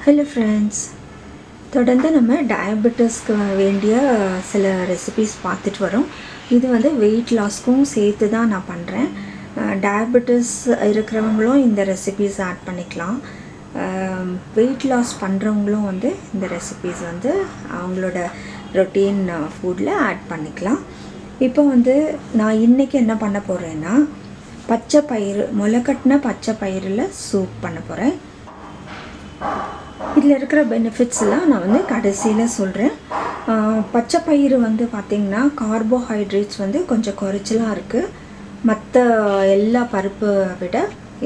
Hello friends, தொடர்ந்து நம்ம டயபெட்டிஸ்க்கு வேண்டிய சில ரெசிபீஸ் பார்த்துட்டு வரோம். இது வந்து வெயிட் லாஸ்க்கும் சேர்த்து தான் நான் பண்ணுறேன். டயபெட்டிஸ் இருக்கிறவங்களும் இந்த ரெசிபீஸ் ஆட் பண்ணிக்கலாம். வெயிட் லாஸ் பண்ணுறவங்களும் வந்து இந்த ரெசிபீஸ் வந்து அவங்களோட ரொட்டீன் ஃபுட்டில் ஆட் பண்ணிக்கலாம். இப்போ வந்து நான் இன்றைக்கி என்ன பண்ண போகிறேன்னா, பச்சை பயிறு, முளைக்கட்டின பச்சை பயிரில் சூப் பண்ண போகிறேன். இதில் இருக்கிற பெனிஃபிட்ஸ்லாம் நான் வந்து கடைசியில் சொல்கிறேன். பச்சை பயிறு வந்து பார்த்திங்கன்னா கார்போஹைட்ரேட்ஸ் வந்து கொஞ்சம் குறைச்சலாக இருக்குது. மற்ற எல்லா பருப்பை விட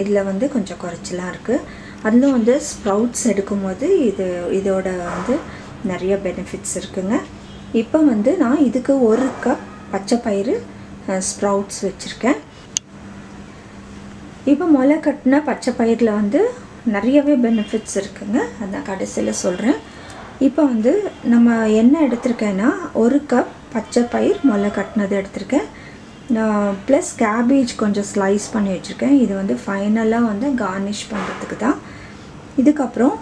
இதில் வந்து கொஞ்சம் குறைச்சலாக இருக்குது. அதிலும் வந்து ஸ்ப்ரவுட்ஸ் எடுக்கும்போது இதோட வந்து நிறைய பெனிஃபிட்ஸ் இருக்குங்க. இப்போ வந்து நான் இதுக்கு 1 கப் பச்சை பயிறு ஸ்ப்ரவுட்ஸ் வச்சுருக்கேன். இப்போ முளை கட்டின பச்சை பயிரில் வந்து நிறையவே பெனிஃபிட்ஸ் இருக்குங்க. அதான் கடைசியில் சொல்கிறேன். இப்போ வந்து நம்ம என்ன எடுத்திருக்கேன்னா 1 கப் பச்சை பயிர் முளை கட்டினது எடுத்திருக்கேன். ப்ளஸ் கேபேஜ் கொஞ்சம் ஸ்லைஸ் பண்ணி வச்சுருக்கேன். இது வந்து ஃபைனலாக வந்து கார்னிஷ் பண்ணுறதுக்கு தான். இதுக்கப்புறம்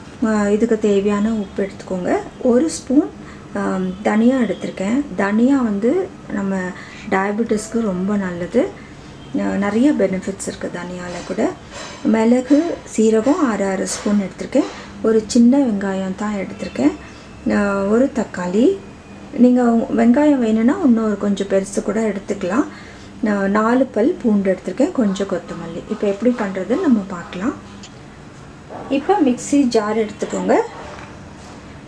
இதுக்கு தேவையான உப்பு எடுத்துக்கோங்க. 1 ஸ்பூன் தனியா எடுத்திருக்கேன். தனியா வந்து நம்ம டயபெட்டிஸ்க்கு ரொம்ப நல்லது. நிறைய பெனிஃபிட்ஸ் இருக்குது தனியாவில் கூட. மிளகு, சீரகம் 6 ஸ்பூன் எடுத்திருக்கேன். ஒரு சின்ன வெங்காயம் தான் எடுத்திருக்கேன். 1 தக்காளி. நீங்கள் வெங்காயம் வேணும்னா இன்னொரு கொஞ்சம் பெருசு கூட எடுத்துக்கலாம். 4 பல் பூண்டு எடுத்திருக்கேன். கொஞ்சம் கொத்தமல்லி. இப்போ எப்படி பண்ணுறதுன்னு நம்ம பார்க்கலாம். இப்போ மிக்ஸி ஜார் எடுத்துக்கோங்க.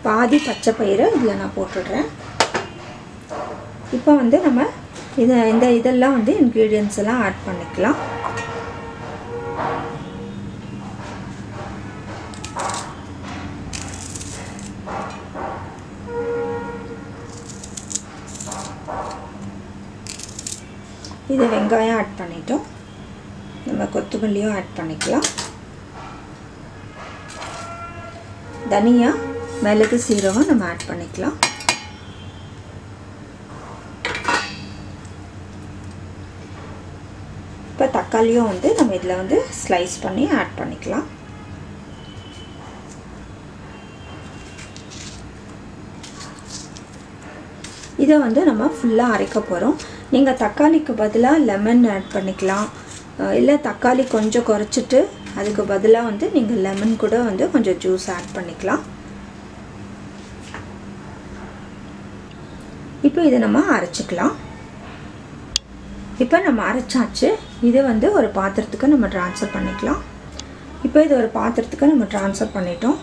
பாதி பச்சை பயிரை இதில் நான் போட்டுடுறேன். இப்போ வந்து நம்ம இதெல்லாம் வந்து இன்க்ரீடியன்ட்ஸ் எல்லாம் ஆட் பண்ணிக்கலாம். இது வெங்காயம் ஆட் பண்ணிட்டோம். நம்ம கொத்தமல்லியும் ஆட் பண்ணிக்கலாம். தனியா, மிளகு, சீரகம் நம்ம ஆட் பண்ணிக்கலாம். இப்போ தக்காளியும் வந்து நம்ம இதில் வந்து ஸ்லைஸ் பண்ணி ஆட் பண்ணிக்கலாம். இதை வந்து நம்ம ஃபுல்லாக அரைக்க போகிறோம். நீங்கள் தக்காளிக்கு பதிலாக லெமன் ஆட் பண்ணிக்கலாம். இல்லை தக்காளி கொஞ்சம் குறைச்சிட்டு அதுக்கு பதிலாக வந்து நீங்கள் லெமன் கூட வந்து கொஞ்சம் ஜூஸ் ஆட் பண்ணிக்கலாம். இப்போ இதை நம்ம அரைச்சிக்கலாம். இப்போ நம்ம அரைச்சாச்சு. இதை வந்து ஒரு பாத்திரத்துக்கு நம்ம ட்ரான்ஸ்ஃபர் பண்ணிக்கலாம். இப்போ இது ஒரு பாத்திரத்துக்கு நம்ம ட்ரான்ஸ்ஃபர் பண்ணிட்டோம்.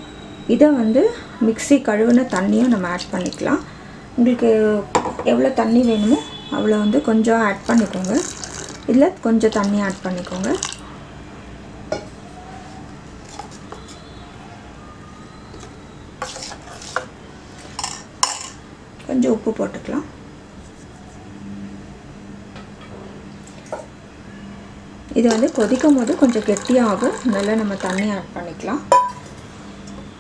இதை வந்து மிக்ஸி கழுவின தண்ணியும் நம்ம ஆட் பண்ணிக்கலாம். உங்களுக்கு எவ்வளோ தண்ணி வேணுமோ அவ்வளோ வந்து கொஞ்சம் ஆட் பண்ணிக்கோங்க. இதில் கொஞ்சம் தண்ணி ஆட் பண்ணிக்கோங்க. கொஞ்சம் உப்பு போட்டுக்கலாம். இது வந்து கொதிக்கும் போது கொஞ்சம் கெட்டியாகும். நல்லா நம்ம தண்ணி ஆட் பண்ணிக்கலாம்.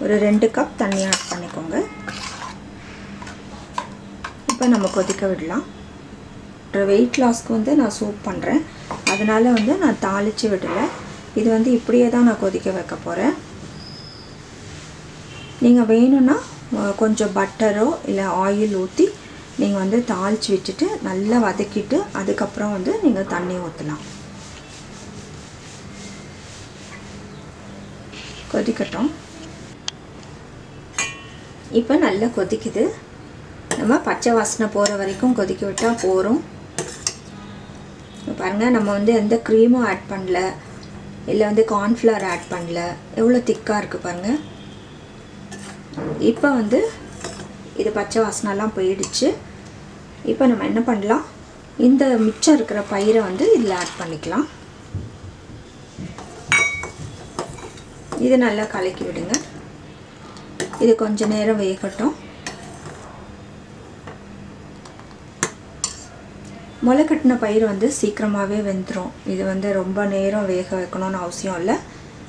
ஒரு 2 கப் தண்ணி ஆட் பண்ணிக்கோங்க. இப்போ நம்ம கொதிக்க விடலாம். வெயிட் லாஸ்க்கு வந்து நான் சூப் பண்ணுறேன். அதனால் வந்து நான் தாளித்து விடலை. இது வந்து இப்படியே தான் நான் கொதிக்க வைக்க போகிறேன். நீங்கள் வேணும்னா கொஞ்சம் பட்டரோ இல்லை ஆயில் ஊற்றி நீங்கள் வந்து தாளித்து வச்சுட்டு நல்லா வதக்கிட்டு அதுக்கப்புறம் வந்து நீங்கள் தண்ணி ஊற்றலாம். கொதிக்கட்டும். இப்போ நல்லா கொதிக்குது. நம்ம பச்சை வாசனை போகிற வரைக்கும் கொதிக்க விட்டால் போகிறோம். பாருங்கள், நம்ம வந்து எந்த க்ரீமும் ஆட் பண்ணல, இல்லை வந்து கார்ன்ஃப்ளவர் ஆட் பண்ணல. எவ்வளோ திக்காக இருக்குது பாருங்கள். இப்போ வந்து இது பச்சை வாசனைலாம் போயிடுச்சு. இப்போ நம்ம என்ன பண்ணலாம், இந்த மிச்சம் இருக்கிற பயிரை வந்து இதில் ஆட் பண்ணிக்கலாம். இது நல்லா கலக்கி விடுங்க. இது கொஞ்ச நேரம் வேகட்டும். முளை கட்டின பயிர் வந்து சீக்கிரமாகவே வெந்துடும். இது வந்து ரொம்ப நேரம் வேக வைக்கணும்னு அவசியம் இல்லை.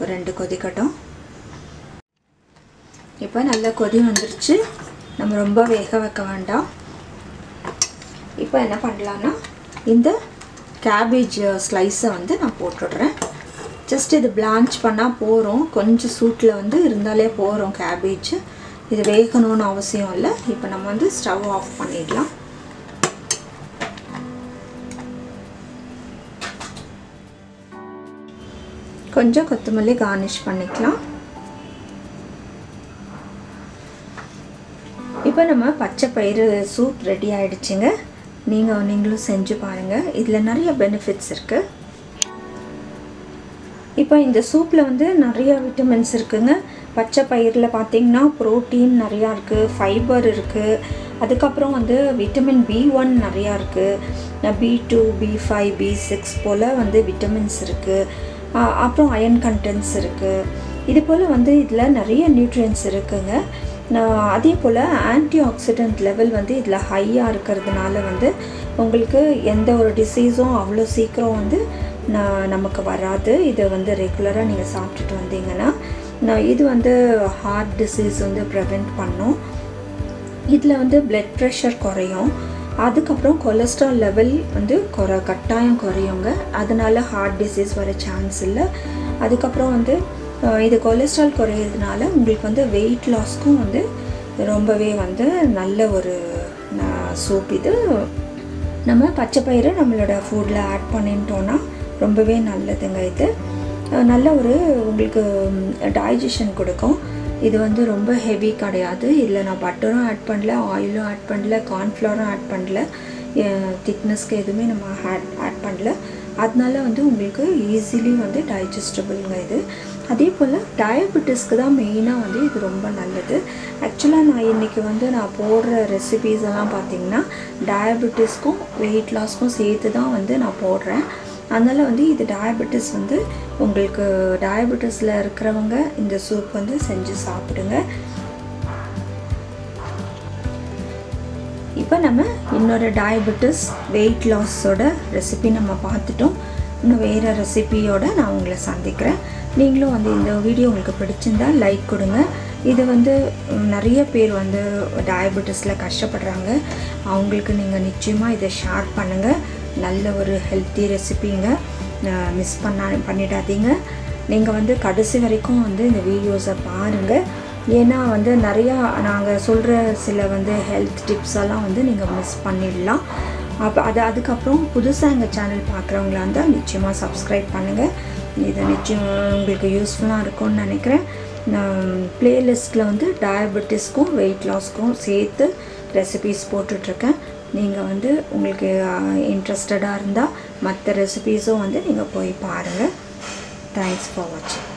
ஒரு 2 கொதிக்கட்டும். இப்போ நல்லா கொதி வந்துருச்சு. நம்ம ரொம்ப வேக வைக்க வேண்டாம். இப்போ என்ன பண்ணலான்னா இந்த கேபேஜ் ஸ்லைஸை வந்து நான் போட்டுடுறேன். ஜஸ்ட் இது பிளான்ச் பண்ணால் போகிறோம், கொஞ்சம் சூட்டில் வந்து இருந்தாலே போகிறோம் கேபேஜ். இது வேகணும்னு அவசியம் இல்லை. இப்போ நம்ம வந்து ஸ்டவ் ஆஃப் பண்ணிடலாம். கொஞ்சம் கொத்தமல்லி கார்னிஷ் பண்ணிக்கலாம். இப்போ நம்ம பச்சை பயிறு சூப் ரெடி ஆகிடுச்சிங்க. நீங்களும் செஞ்சு பாருங்கள். இதில் நிறைய பெனிஃபிட்ஸ் இருக்குது. இப்போ இந்த சூப்பில் வந்து நிறைய விட்டமின்ஸ் இருக்குங்க. பச்சை பயிரில் பார்த்திங்கன்னா ப்ரோட்டீன் நிறையா இருக்குது, ஃபைபர் இருக்குது, அதுக்கப்புறம் வந்து விட்டமின் B1 நிறையா இருக்குது, B2, B5, B6 போல் வந்து விட்டமின்ஸ் இருக்குது. அப்புறம் அயன் கண்டென்ட்ஸ் இருக்குது. இது போல் வந்து இதில் நிறைய நியூட்ரியன்ஸ் இருக்குங்க. அதே போல் ஆன்டி ஆக்சிடென்ட் லெவல் வந்து இதில் ஹையாக இருக்கிறதுனால வந்து உங்களுக்கு எந்த ஒரு டிசீஸும் அவ்வளோ சீக்கிரம் வந்து நமக்கு வராது. இதை வந்து ரெகுலராக நீங்கள் சாப்பிட்டுட்டு வந்தீங்கன்னா இது வந்து ஹார்ட் டிசீஸ் வந்து ப்ரிவெண்ட் பண்ணும். இதில் வந்து பிளட் ப்ரெஷர் குறையும். அதுக்கப்புறம் கொலஸ்ட்ரால் லெவல் வந்து கட்டாயம் குறையுங்க. அதனால ஹார்ட் டிசீஸ் வர சான்ஸ் இல்லை. அதுக்கப்புறம் வந்து இது கொலஸ்ட்ரால் குறையிறதுனால உங்களுக்கு வந்து வெயிட் லாஸ்க்கும் வந்து ரொம்பவே வந்து நல்ல ஒரு சூப். இது நம்ம பச்சை பயிறு நம்மளோட ஃபுட்டில் ஆட் பண்ணிட்டோன்னா ரொம்பவே நல்லதுங்க. இது நல்ல ஒரு உங்களுக்கு டைஜஷன் கொடுக்கும். இது வந்து ரொம்ப ஹெவி கிடையாது. இதில் நான் பட்டரும் ஆட் பண்ணல, ஆயிலும் ஆட் பண்ணல, கார்ன்ஃப்ளவரும் ஆட் பண்ணல, திக்னஸ்க்கு எதுவுமே நம்ம ஆட் பண்ணல. அதனால வந்து உங்களுக்கு ஈஸிலி வந்து டைஜஸ்டபிள்ங்க இது. அதே போல் டயபெட்டிஸ்க்கு தான் மெயினாக வந்து இது ரொம்ப நல்லது. ஆக்சுவலாக நான் இன்றைக்கி வந்து நான் போடுற ரெசிபீஸ் எல்லாம் பார்த்திங்கன்னா டயபெட்டிஸ்க்கும் வெயிட் லாஸ்க்கும் சேர்த்து தான் வந்து நான் போடுறேன். அதனால் வந்து இது டயபெட்டிஸ் வந்து உங்களுக்கு டயபெட்டிஸில் இருக்கிறவங்க இந்த சூப் வந்து செஞ்சு சாப்பிடுங்க. இப்போ நம்ம இன்னொரு டயபெட்டிஸ் வெயிட் லாஸோட ரெசிபி நம்ம பார்த்துட்டோம். இன்னும் வேறு ரெசிபியோடு நான் உங்களை சந்திக்கிறேன். நீங்களும் வந்து இந்த வீடியோ உங்களுக்கு பிடிச்சிருந்தால் லைக் கொடுங்க. இது வந்து நிறைய பேர் வந்து டயபெட்டிஸில் கஷ்டப்படுறாங்க. அவங்களுக்கு நீங்கள் நிச்சயமாக இதை ஷேர் பண்ணுங்கள். நல்ல ஒரு ஹெல்த்தி ரெசிபிங்க, மிஸ் பண்ணிடாதீங்க. நீங்கள் வந்து கடைசி வரைக்கும் வந்து இந்த வீடியோஸை பாருங்கள். ஏன்னா வந்து நிறையா நாங்கள் சொல்கிற சில வந்து ஹெல்த் டிப்ஸ் எல்லாம் வந்து நீங்கள் மிஸ் பண்ணிடலாம். அதுக்கப்புறம் புதுசாக எங்கள் சேனல் பார்க்குறவங்களா இருந்தால் நிச்சயமாக சப்ஸ்கிரைப் பண்ணுங்கள். இது நிச்சயம் உங்களுக்கு யூஸ்ஃபுல்லாக இருக்கும்னு நினைக்கிறேன். ப்ளேலிஸ்ட்டில் வந்து டயபெட்டிஸ்க்கும் வெயிட் லாஸ்க்கும் சேர்த்து ரெசிபீஸ் போட்டுட்ருக்கேன். நீங்கள் வந்து உங்களுக்கு இன்ட்ரெஸ்டடாக இருந்தால் மற்ற ரெசிபீஸும் வந்து நீங்கள் போய் பாருங்கள். தேங்க்ஸ் ஃபார் வாட்சிங்.